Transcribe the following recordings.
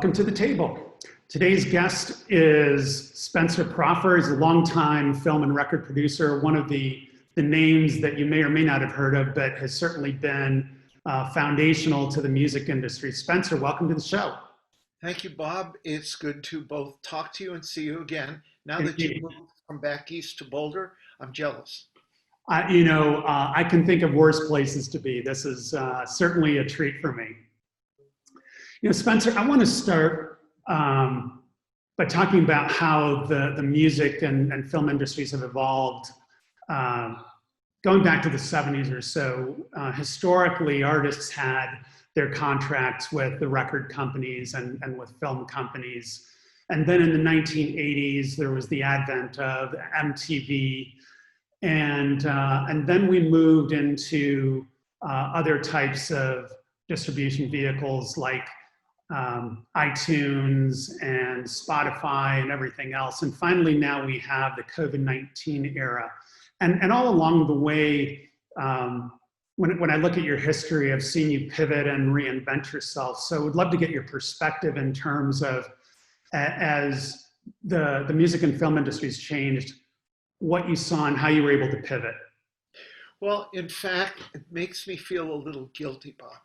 Welcome to the table. Today's guest is Spencer Proffer. He's a longtime film and record producer, one of the names that you may or may not have heard of, but has certainly been foundational to the music industry. Spencer, welcome to the show. Thank you, Bob. It's good to both talk to you and see you again. Now Thank that you've moved from back east to Boulder, I'm jealous. I can think of worse places to be. This is certainly a treat for me. Spencer, I want to start by talking about how the music and film industries have evolved. Going back to the 70s or so, historically, artists had their contracts with the record companies and with film companies. And then in the 1980s, there was the advent of MTV. And then we moved into other types of distribution vehicles like iTunes and Spotify and everything else. And finally, now we have the COVID-19 era. And all along the way, when I look at your history, I've seen you pivot and reinvent yourself. So I would love to get your perspective in terms of, as the music and film industries changed, what you saw and how you were able to pivot. Well, in fact, it makes me feel a little guilty, Bob,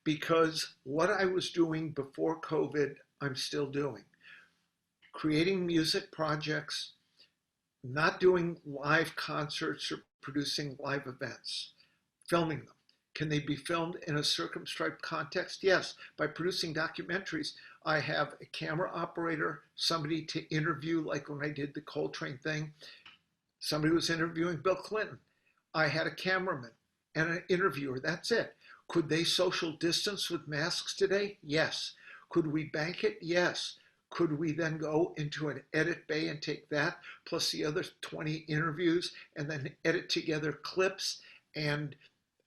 because what I was doing before COVID, I'm still doing. Creating music projects, not doing live concerts or producing live events, filming them. Can they be filmed in a circumscribed context? Yes. By producing documentaries, I have a camera operator, somebody to interview, like when I did the Trane thing. Somebody was interviewing Bill Clinton. I had a cameraman and an interviewer. That's it. Could they social distance with masks today? Yes. Could we bank it? Yes. Could we then go into an edit bay and take that plus the other 20 interviews and then edit together clips and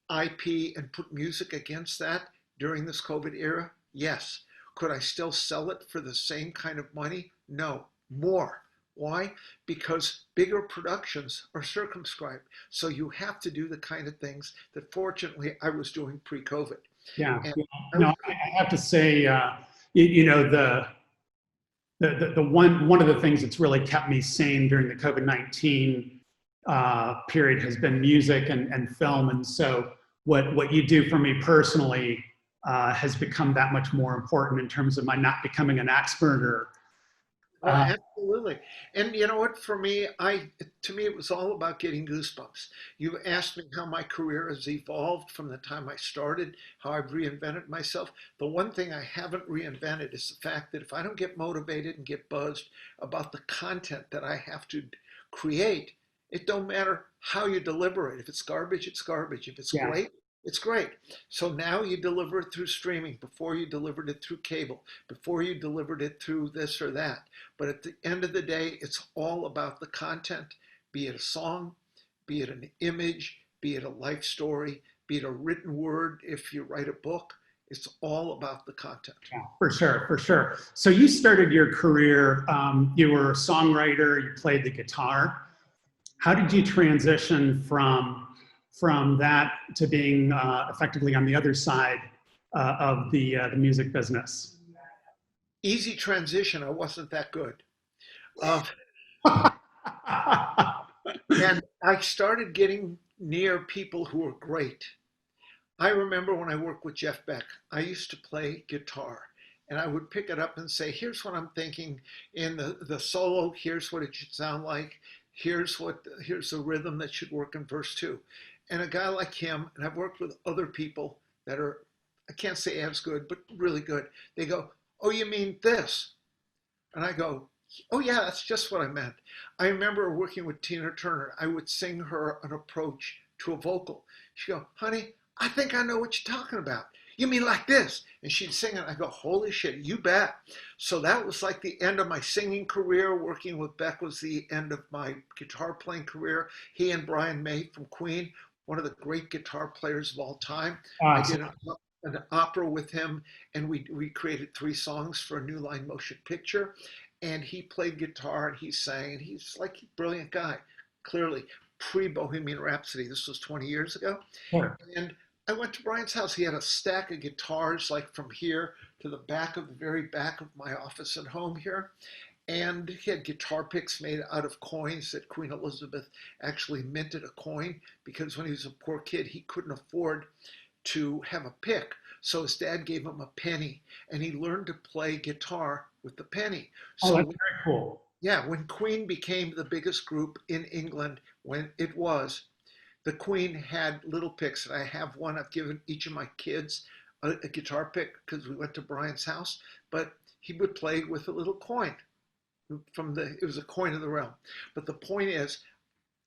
IP and put music against that during this COVID era? Yes. Could I still sell it for the same kind of money? No. More. Why? Because bigger productions are circumscribed. So you have to do the kind of things that fortunately I was doing pre-COVID. Yeah. No, I have to say, the one of the things that's really kept me sane during the COVID-19 period has been music and film. And so what you do for me personally has become that much more important in terms of my not becoming an expert or Oh, absolutely. And you know what, for me, to me, it was all about getting goosebumps. You asked me how my career has evolved from the time I started, how I've reinvented myself. The one thing I haven't reinvented is the fact that if I don't get motivated and get buzzed about the content that I have to create, it don't matter how you deliver it. If it's garbage, it's garbage. If it's great, it's great. So now you deliver it through streaming. Before you delivered it through cable. Before you delivered it through this or that. But at the end of the day, it's all about the content, be it a song, be it an image, be it a life story, be it a written word if you write a book. It's all about the content. Yeah, for sure, for sure. So you started your career, you were a songwriter, you played the guitar. How did you transition from that to being effectively on the other side of the music business? Easy transition. I wasn't that good. And I started getting near people who were great. I remember when I worked with Jeff Beck, I used to play guitar and I would pick it up and say, here's what I'm thinking in the solo. Here's what it should sound like. Here's the rhythm that should work in verse 2. And a guy like him, and I've worked with other people that are, I can't say as good, but really good. They go, oh, you mean this? And I go, oh yeah, that's just what I meant. I remember working with Tina Turner. I would sing her an approach to a vocal. She'd go, honey, I think I know what you're talking about. You mean like this? And she'd sing it. I go, holy shit, you bet. So that was like the end of my singing career. Working with Beck was the end of my guitar playing career. He and Brian May from Queen, one of the great guitar players of all time. I did an opera with him, and we created 3 songs for a New Line motion picture. And he played guitar and he sang, and he's like a brilliant guy, clearly pre-Bohemian Rhapsody. This was 20 years ago. Sure. And I went to Brian's house. He had a stack of guitars, like from here to the back of the very back of my office at home here. And he had guitar picks made out of coins that Queen Elizabeth actually minted a coin because when he was a poor kid, he couldn't afford to have a pick. So his dad gave him a penny and he learned to play guitar with the penny. Oh, So that's very cool. yeah, when Queen became the biggest group in England, when it was, the Queen had little picks, and I have one. I've given each of my kids a guitar pick because we went to Brian's house, but he would play with a little coin it was a coin of the realm. But the point is,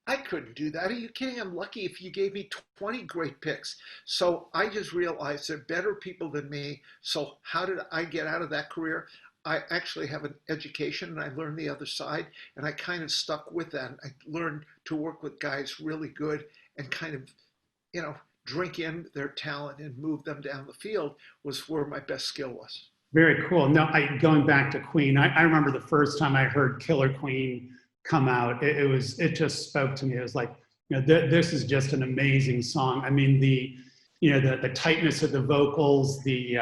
I couldn't do that. Are you kidding? I'm lucky if you gave me 20 great picks. So I just realized there are better people than me. So how did I get out of that career? I actually have an education and I learned the other side and I kind of stuck with that. I learned to work with guys really good and kind of, drink in their talent and move them down the field was where my best skill was. Very cool. No, going back to Queen, I remember the first time I heard Killer Queen come out. It just spoke to me. It was like, this is just an amazing song. I mean, the tightness of the vocals, the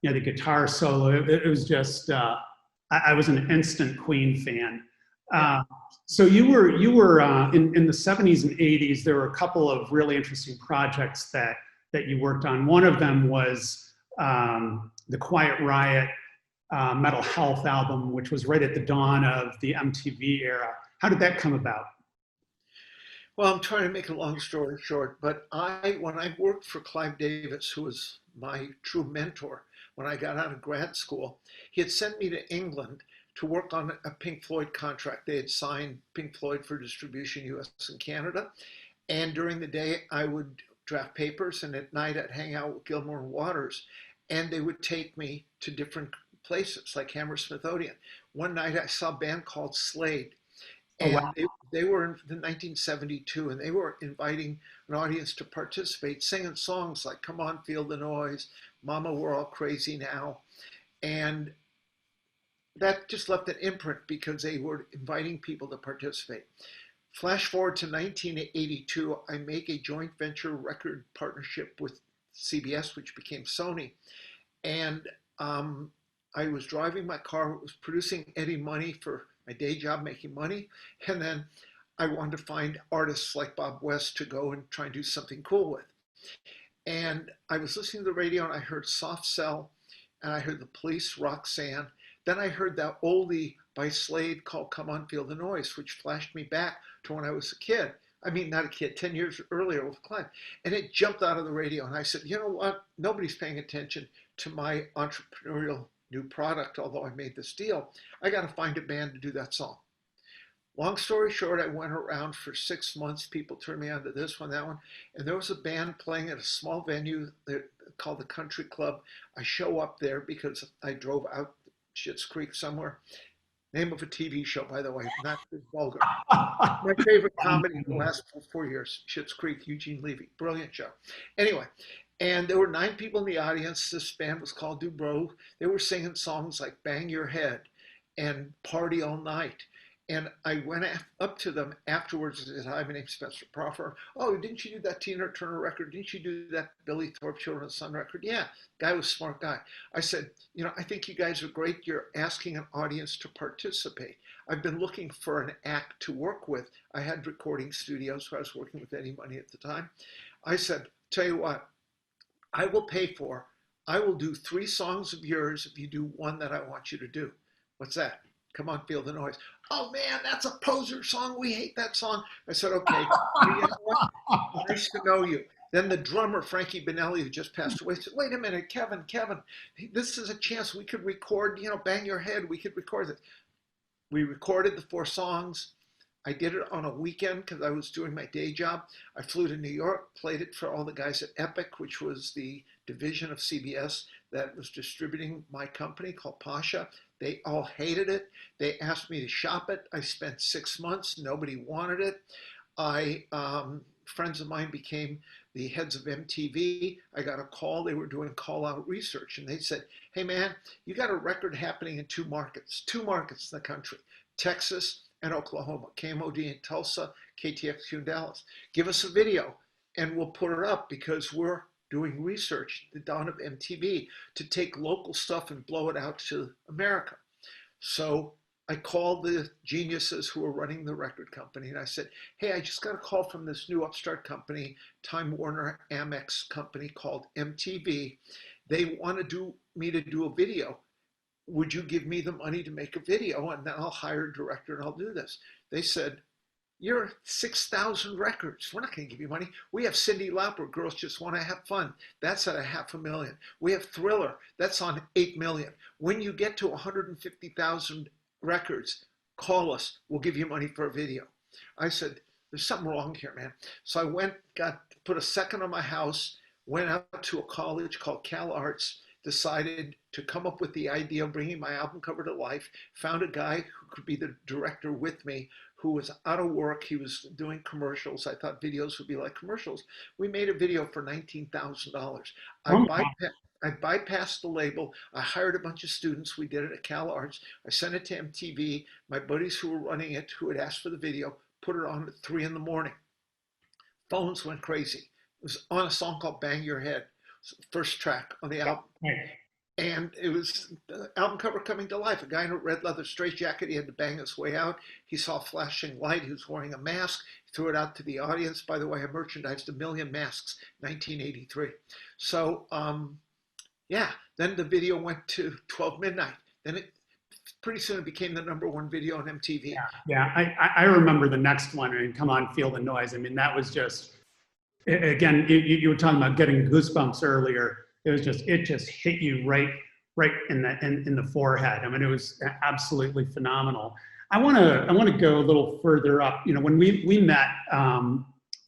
guitar solo. It was just, I was an instant Queen fan. So you were in the 70s and 80s. There were a couple of really interesting projects that you worked on. One of them was the Quiet Riot Mental Health album, which was right at the dawn of the MTV era. How did that come about? Well, I'm trying to make a long story short, but when I worked for Clive Davis, who was my true mentor when I got out of grad school, he had sent me to England to work on a Pink Floyd contract. They had signed Pink Floyd for distribution, US and Canada. And during the day, I would draft papers, and at night I'd hang out with Gilmore and Waters, and they would take me to different places like Hammersmith Odeon. One night I saw a band called Slade, and they were in 1972, and they were inviting an audience to participate, singing songs like "Come On, Feel the Noise," "Mama, We're All Crazy Now," and that just left an imprint because they were inviting people to participate. Flash forward to 1982, I make a joint venture record partnership with CBS, which became Sony. And I was driving my car, was producing Eddie Money for my day job, making money. And then I wanted to find artists like Bob West to go and try and do something cool with. And I was listening to the radio and I heard Soft Cell and I heard the Police, Roxanne. Then I heard that oldie by Slade called "Come On, Feel the Noise," which flashed me back to when I was a kid. I mean, not a kid, 10 years earlier with Clive. And it jumped out of the radio. And I said, you know what? Nobody's paying attention to my entrepreneurial new product, although I made this deal. I got to find a band to do that song. Long story short, I went around for 6 months. People turned me on to this one, that one. And there was a band playing at a small venue called the Country Club. I show up there because I drove out Schitt's Creek somewhere. Name of a TV show, by the way, not vulgar. My favorite comedy in the last 4 years, Schitt's Creek, Eugene Levy, brilliant show. Anyway, and there were 9 people in the audience. This band was called Dubrow. They were singing songs like "Bang Your Head" and "Party All Night." And I went up to them afterwards and said, "Hi, my name's Spencer Proffer. Oh, didn't you do that Tina Turner record? Didn't you do that Billy Thorpe Children of the Sun record?" Yeah, guy was a smart guy. I said, I think you guys are great. You're asking an audience to participate. I've been looking for an act to work with. I had recording studios, so I was working with Eddie Money at the time. I said, tell you what, I will do 3 songs of yours if you do one that I want you to do. What's that? "Come On, Feel the Noise." "Oh man, that's a poser song. We hate that song." I said, okay, you know what? Nice to know you. Then the drummer, Frankie Benelli, who just passed away, said, wait a minute, Kevin, this is a chance we could record, "Bang Your Head." We could record it. We recorded the 4 songs. I did it on a weekend because I was doing my day job. I flew to New York, played it for all the guys at Epic, which was the division of CBS that was distributing my company called Pasha. They all hated it. They asked me to shop it. I spent 6 months. Nobody wanted it. Friends of mine became the heads of MTV. I got a call. They were doing call-out research, and they said, hey, man, you got a record happening in 2 markets in the country, Texas and Oklahoma, KMOD in Tulsa, KTXQ in Dallas. Give us a video, and we'll put it up because we're doing research, the dawn of MTV, to take local stuff and blow it out to America. So I called the geniuses who were running the record company and I said, hey, I just got a call from this new upstart company, Time Warner Amex company called MTV. They want me to do a video. Would you give me the money to make a video and then I'll hire a director and I'll do this? They said, you're 6,000 records. We're not going to give you money. We have Cyndi Lauper, Girls Just Want to Have Fun. That's at $500,000. We have Thriller. That's on 8 million. When you get to 150,000 records, call us. We'll give you money for a video. I said, there's something wrong here, man. So I went, put a second on my house, went out to a college called Cal Arts, decided to come up with the idea of bringing my album cover to life, found a guy who could be the director with me, who was out of work. He was doing commercials. I thought videos would be like commercials. We made a video for $19,000. I bypassed the label. I hired a bunch of students. We did it at Cal Arts. I sent it to MTV. My buddies who were running it, who had asked for the video, put it on at 3 in the morning. Phones went crazy. It was on a song called Bang Your Head, first track on the album. Right. And it was the album cover coming to life. A guy in a red leather straitjacket. He had to bang his way out. He saw a flashing light. He was wearing a mask. He threw it out to the audience. By the way, I merchandised 1 million masks, 1983. So, yeah, then the video went to 12 midnight. Then pretty soon it became the #1 video on MTV. Yeah. I remember the next one, and Come On, Feel the Noise. I mean, that was just, again, you were talking about getting goosebumps earlier. It just hit you right in the forehead. I mean, it was absolutely phenomenal. I want to go a little further up. You know, when we met,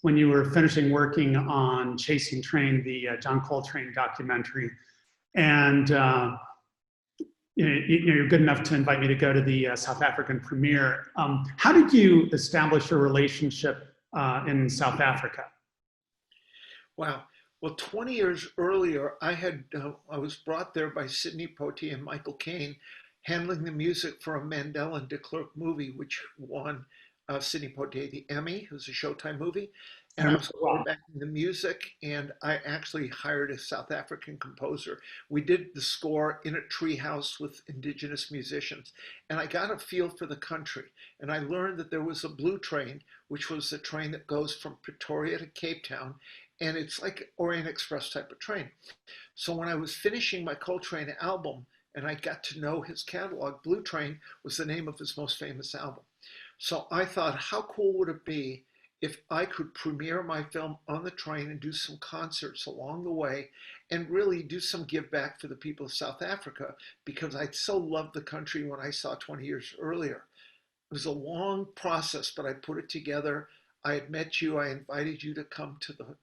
when you were finishing working on Chasing Trane, the John Coltrane documentary, and you're good enough to invite me to go to the South African premiere. How did you establish a relationship in South Africa? Wow. Well, 20 years earlier, I was brought there by Sidney Poitier and Michael Caine, handling the music for a Mandel and de Klerk movie, which won Sidney Poitier the Emmy. It was a Showtime movie. And I was quarterbacking the music, and I actually hired a South African composer. We did the score in a treehouse with indigenous musicians, and I got a feel for the country. And I learned that there was a blue train, which was the train that goes from Pretoria to Cape Town, and it's like Orient Express type of train. So when I was finishing my Coltrane album, and I got to know his catalog, Blue Train was the name of his most famous album. So I thought, how cool would it be if I could premiere my film on the train and do some concerts along the way and really do some give back for the people of South Africa, because I so loved the country when I saw 20 years earlier. It was a long process, but I put it together. I had met you. I invited you to come to the,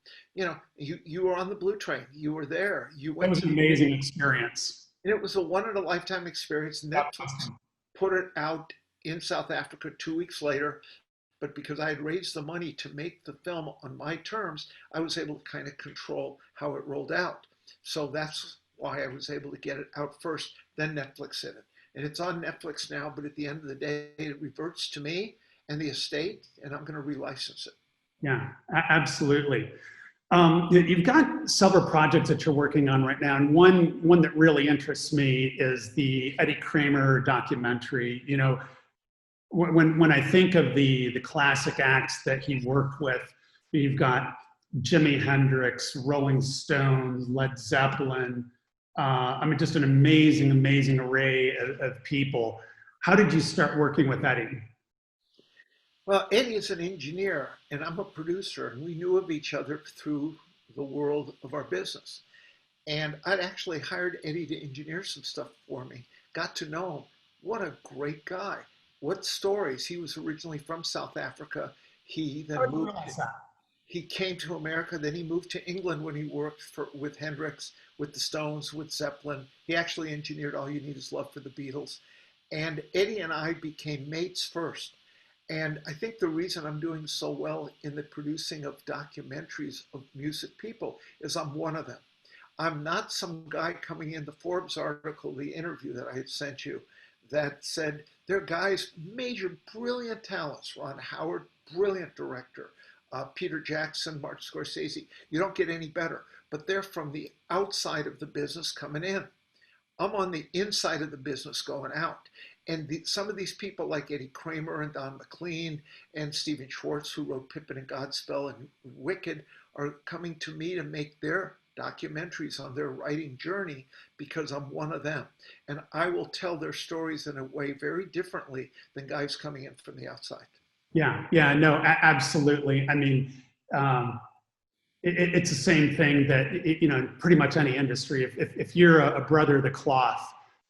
you were on the Blue Train. You were there. You went. That was an amazing experience. And it was a one-in-a-lifetime experience. Netflix put it out in South Africa 2 weeks later. But because I had raised the money to make the film on my terms, I was able to kind of control how it rolled out. So that's why I was able to get it out first. Then Netflix did it. And it's on Netflix now, but at the end of the day, it reverts to me and the estate, and I'm going to relicense it. Yeah, absolutely. You've got several projects that you're working on right now, and one that really interests me is the Eddie Kramer documentary. You know, when I think of the classic acts that he worked with, you've got Jimi Hendrix, Rolling Stones, Led Zeppelin. I mean, just an amazing array of people. How did you start working with Eddie? Well, Eddie is an engineer and I'm a producer, and we knew of each other through the world of our business. And I'd actually hired Eddie to engineer some stuff for me, got to know him. What a great guy. What stories. He was originally from South Africa. He then moved. He came to America, then he moved to England when he worked with Hendrix, with the Stones, with Zeppelin. He actually engineered All You Need Is Love for the Beatles. And Eddie and I became mates first. And I think the reason I'm doing so well in the producing of documentaries of music people is I'm one of them. I'm not some guy coming in the Forbes article, the interview that I had sent you, that said, there are guys, major, brilliant talents. Ron Howard, brilliant director. Peter Jackson, Martin Scorsese. You don't get any better, but they're from the outside of the business coming in. I'm on the inside of the business going out. And some of these people like Eddie Kramer and Don McLean and Stephen Schwartz, who wrote Pippin and Godspell and Wicked, are coming to me to make their documentaries on their writing journey because I'm one of them. And I will tell their stories in a way very differently than guys coming in from the outside. Yeah, no, absolutely. I mean, it's the same thing that, pretty much any industry, if you're a brother of the cloth,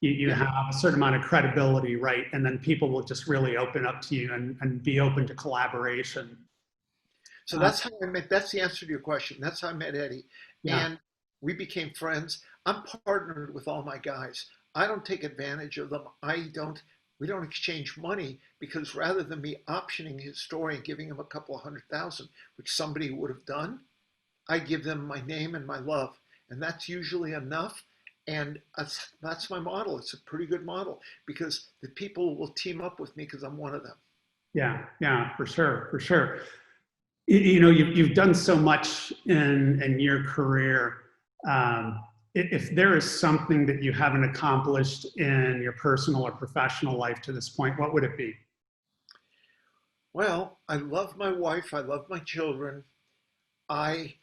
you have a certain amount of credibility, right? And then people will just really open up to you and be open to collaboration. So that's how I met, that's the answer to your question. That's how I met Eddie. Yeah. And we became friends. I'm partnered with all my guys. I don't take advantage of them. We don't exchange money, because rather than me optioning his story and giving him a couple of $100,000, which somebody would have done, I give them my name and my love. And that's usually enough. And that's my model. It's a pretty good model, because the people will team up with me because I'm one of them. Yeah, for sure. You've done so much in your career. If there is something that you haven't accomplished in your personal or professional life to this point, what would it be? Well, I love my wife. I love my children. I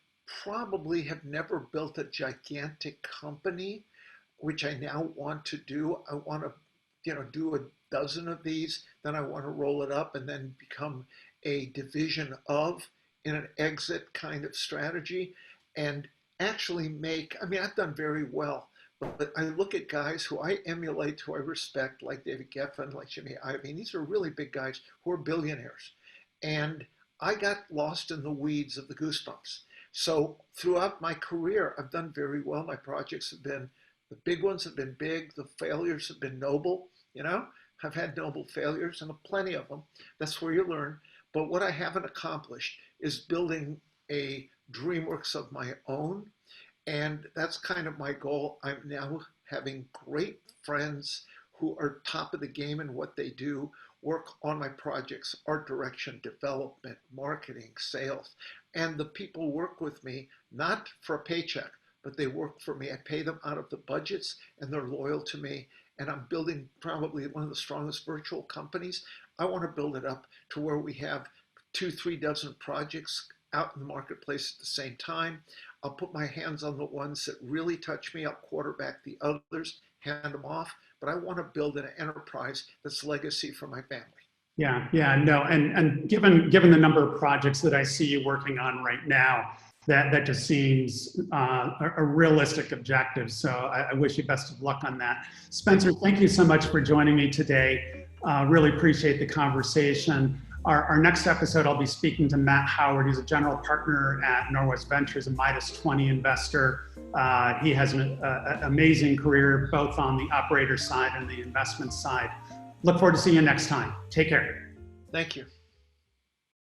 probably have never built a gigantic company, which I now want to do. I want to, do a dozen of these. Then I want to roll it up and then become a division of, in an exit kind of strategy, and actually I've done very well, but I look at guys who I emulate, who I respect, like David Geffen, like Jimmy Iovine. These are really big guys who are billionaires. And I got lost in the weeds of the goosebumps. So throughout my career, I've done very well. My projects have been, the big ones have been big. The failures have been noble. I've had noble failures and plenty of them. That's where you learn. But what I haven't accomplished is building a DreamWorks of my own. And that's kind of my goal. I'm now having great friends who are top of the game in what they do, work on my projects, art direction, development, marketing, sales. And the people work with me, not for a paycheck, but they work for me. I pay them out of the budgets and they're loyal to me. And I'm building probably one of the strongest virtual companies. I want to build it up to where we have 2-3 dozen projects out in the marketplace at the same time. I'll put my hands on the ones that really touch me. I'll quarterback the others, hand them off. But I want to build an enterprise that's legacy for my family. Yeah, no, and given the number of projects that I see you working on right now, that just seems a realistic objective. So I wish you best of luck on that. Spencer, thank you so much for joining me today. Really appreciate the conversation. Our next episode, I'll be speaking to Matt Howard. He's a general partner at Norwest Ventures, a Midas 20 investor. He has an amazing career, both on the operator side and the investment side. Look forward to seeing you next time. Take care. Thank you.